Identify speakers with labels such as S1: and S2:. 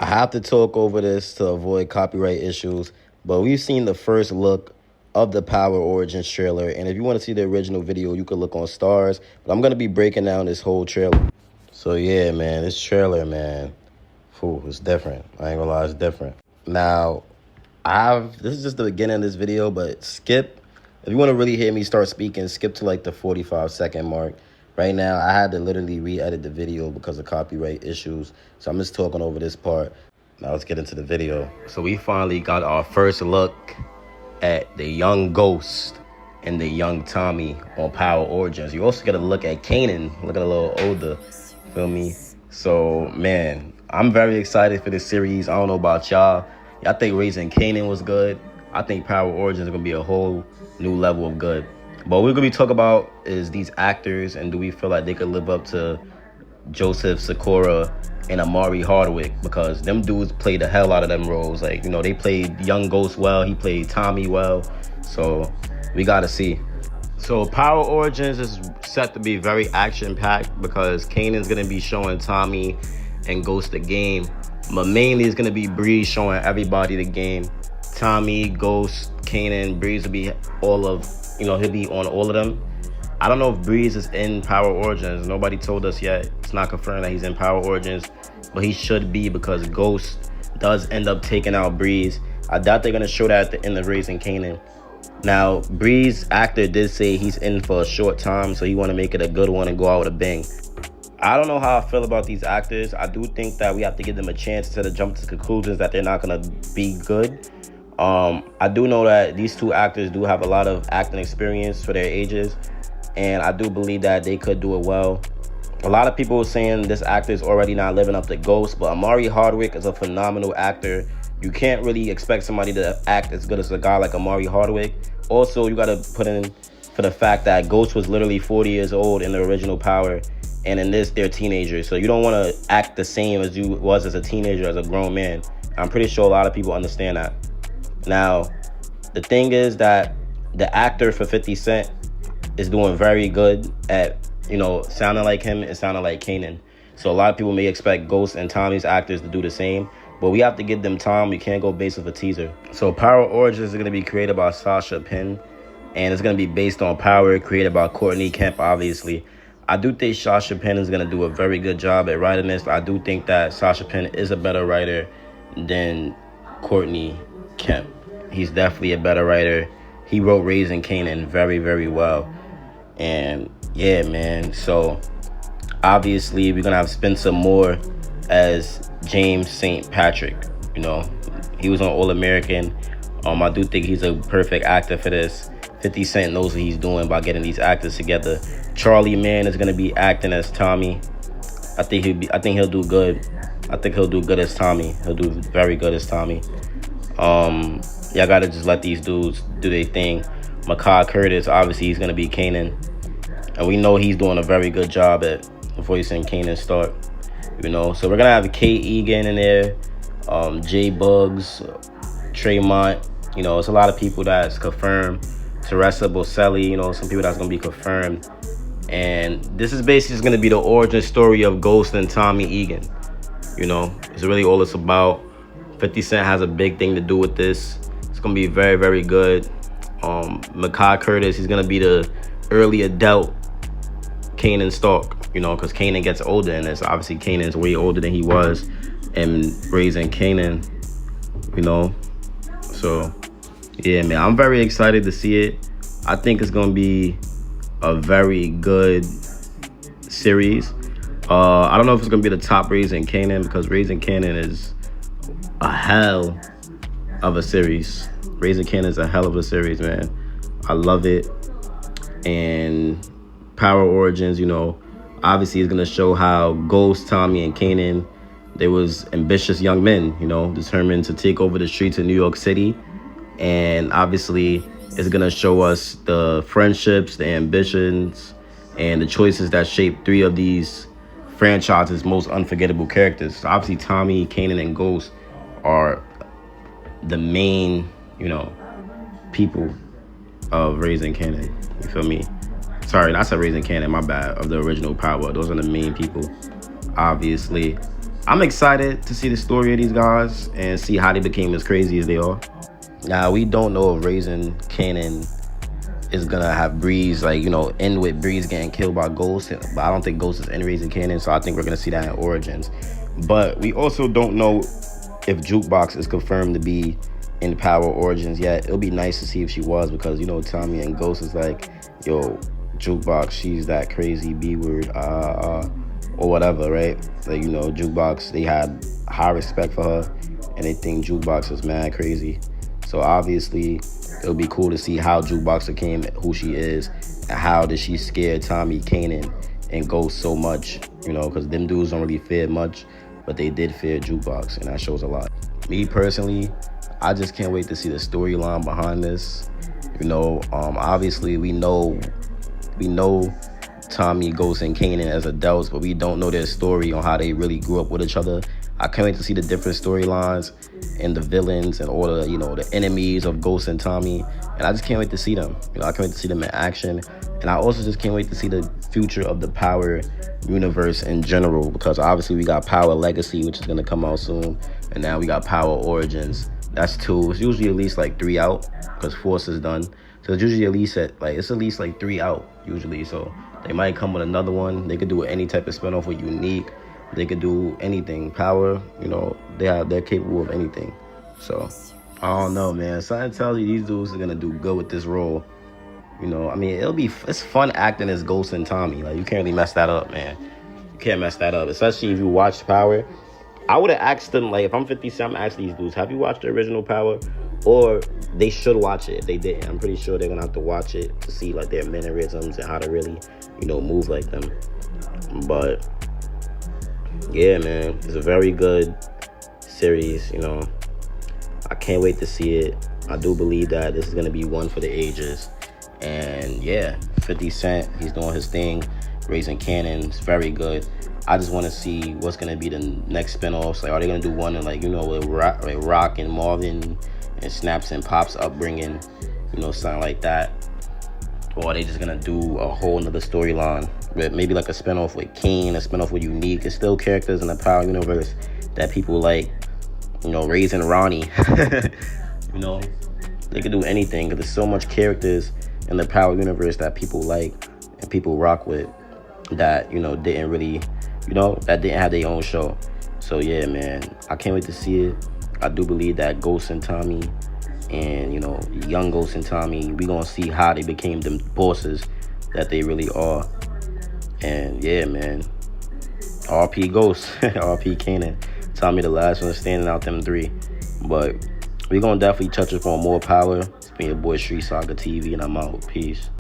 S1: I have to talk over this to avoid copyright issues, but we've seen the first look of the Power Origins trailer, and if you want to see the original video, you can look on Stars, but I'm going to be breaking down this whole trailer. So yeah, man, this trailer, man, it's different. I ain't gonna lie, it's different. Now, this is just the beginning of this video, but if you want to really hear me start speaking, skip to like the 45-second mark. Right now, I had to literally re-edit the video because of copyright issues, so I'm just talking over this part. Now let's get into the video. So we finally got our first look at the young Ghost and the young Tommy on Power Origins. You also get a look at Kanan, looking a little older, feel me? So, man, I'm very excited for this series. I don't know about y'all. I think Raising Kanan was good. I think Power Origins is going to be a whole new level of good. But what we're going to be talking about is these actors, and do we feel like they could live up to Joseph Sikora and Amari Hardwick, because them dudes played the hell out of them roles. Like, you know, they played young Ghost well. He played Tommy well. So we got to see. So Power Origins is set to be very action-packed because Kanan's going to be showing Tommy and Ghost the game. But mainly it's going to be Breeze showing everybody the game. Tommy, Ghost, Kanan, Breeze will be he'll be on all of them. I don't know if Breeze is in Power Origins. Nobody told us yet. It's not confirmed that he's in Power Origins, but he should be because Ghost does end up taking out Breeze. I doubt they're going to show that at the end of Raising Kanan. Now, Breeze actor did say he's in for a short time, so he want to make it a good one and go out with a bang. I don't know how I feel about these actors. I do think that we have to give them a chance instead of jump to conclusions that they're not going to be good. I do know that these two actors do have a lot of acting experience for their ages, and I do believe that they could do it well. A lot of people are saying this actor is already not living up to Ghost, but Amari Hardwick is a phenomenal actor. You can't really expect somebody to act as good as a guy like Amari Hardwick. Also, you got to put in for the fact that Ghost was literally 40 years old in the original Power, and in this, they're teenagers. So you don't want to act the same as you was as a teenager, as a grown man. I'm pretty sure a lot of people understand that. Now, the thing is that the actor for 50 Cent is doing very good at, sounding like him and sounding like Kanan. So a lot of people may expect Ghost and Tommy's actors to do the same, but we have to give them time. We can't go based off a teaser. So Power Origins is going to be created by Sasha Penn, and it's going to be based on Power, created by Courtney Kemp, obviously. I do think Sasha Penn is going to do a very good job at writing this. I do think that Sasha Penn is a better writer than Courtney Kemp. He's definitely a better writer. He wrote Raising Kanan very, very well. And yeah, man. So obviously we're going to have Spencer Moore as James St. Patrick. He was on All American. I do think he's a perfect actor for this. 50 Cent knows what he's doing by getting these actors together. Charlie Mann is going to be acting as Tommy. I think he'll do good. I think he'll do good as Tommy. He'll do very good as Tommy. Y'all gotta just let these dudes do their thing. Makai Curtis, obviously, he's gonna be Kanan, and we know he's doing a very good job at voicing Kanan Stark. So we're gonna have Kate Egan in there, Jay Bugs, Tremont. It's a lot of people that's confirmed. Teresa Boselli, some people that's gonna be confirmed. And this is basically just gonna be the origin story of Ghost and Tommy Egan. It's really all it's about. 50 Cent has a big thing to do with this. It's going to be very, very good. Makai Curtis, he's going to be the early adult Kanan Stark, because Kanan gets older in this. Obviously, Kanan's way older than he was in Raising Kanan, So, yeah, man, I'm very excited to see it. I think it's going to be a very good series. I don't know if it's going to be the top Raising Kanan, because Raising Kanan is a hell of a series. Raising Kanan is a hell of a series, man. I love it. And Power Origins, obviously is going to show how Ghost, Tommy, and Kanan, they was ambitious young men, determined to take over the streets of New York City. And obviously it's going to show us the friendships, the ambitions, and the choices that shape three of these franchise's most unforgettable characters. So obviously Tommy, Kanan, and Ghost are the main, people of Raising Kanan. You feel me? Sorry, that's a Raising Kanan, my bad, of the original Power. Those are the main people, obviously. I'm excited to see the story of these guys and see how they became as crazy as they are. Now, we don't know if raising Kanan is gonna have Breeze, like, you know, end with Breeze getting killed by Ghost, but I don't think Ghost is in raising Kanan, so I think we're gonna see that in Origins. But we also don't know if Jukebox is confirmed to be in Power Origins yet. It'll be nice to see if she was, because, you know, Tommy and Ghost is like, yo, Jukebox, she's that crazy B-word, or whatever, right? Like, you know, Jukebox, they had high respect for her, and they think Jukebox is mad crazy. So obviously, it'll be cool to see how Jukebox became who she is, and how did she scare Tommy, Kanan, and Ghost so much, you know, because them dudes don't really fear much, but they did fear Jukebox, and that shows a lot. Me personally, I just can't wait to see the storyline behind this. You know, obviously we know Tommy, Ghost, and Kanan as adults, but we don't know their story on how they really grew up with each other. I can't wait to see the different storylines and the villains and all the, you know, the enemies of Ghost and Tommy. And I just can't wait to see them. You know, I can't wait to see them in action. And I also just can't wait to see the future of the Power universe in general, because obviously we got Power Legacy, which is going to come out soon. And now we got Power Origins. That's 2. It's usually at least like 3 out, because Force is done. So it's usually at least it's at least like 3 out usually. So they might come with another one. They could do any type of spinoff with Unique. They could do anything. Power, you know, they're capable of anything. So I don't know, man. Something tells you these dudes are gonna do good with this role. You know, I mean, it's fun acting as Ghost and Tommy. Like, you can't really mess that up, man. You can't mess that up, especially if you watch Power. I would have asked them, like, if I'm 50 Cent, I'm gonna ask these dudes, have you watched the original Power? Or they should watch it if they didn't. I'm pretty sure they're gonna have to watch it to see, like, their mannerisms and how to really, you know, move like them. But yeah, man, it's a very good series, you know. I can't wait to see it. I do believe that this is going to be one for the ages. And yeah, 50 Cent, he's doing his thing, raising Kanan. It's very good. I just want to see what's going to be the next spinoffs. Like, are they going to do one, like, you know, with Rock and Marvin and Snaps and Pop's upbringing, you know, something like that? Or are they just going to do a whole nother storyline? Maybe like a spinoff with King, a spinoff with Unique. It's still characters in the Power universe that people like, you know, raising Ronnie. You know, they could do anything, because there's so much characters in the Power universe that people like and people rock with that, you know, didn't really, you know, that didn't have their own show. So yeah, man, I can't wait to see it. I do believe that Ghost and Tommy, and, you know, young Ghost and Tommy, we gonna see how they became them bosses that they really are. And yeah, man, RP Ghost, RP Kanan, Tommy the last one standing out them 3. But we gonna definitely touch up on more Power. It's been your boy StreetSaga TV, and I'm out. Peace.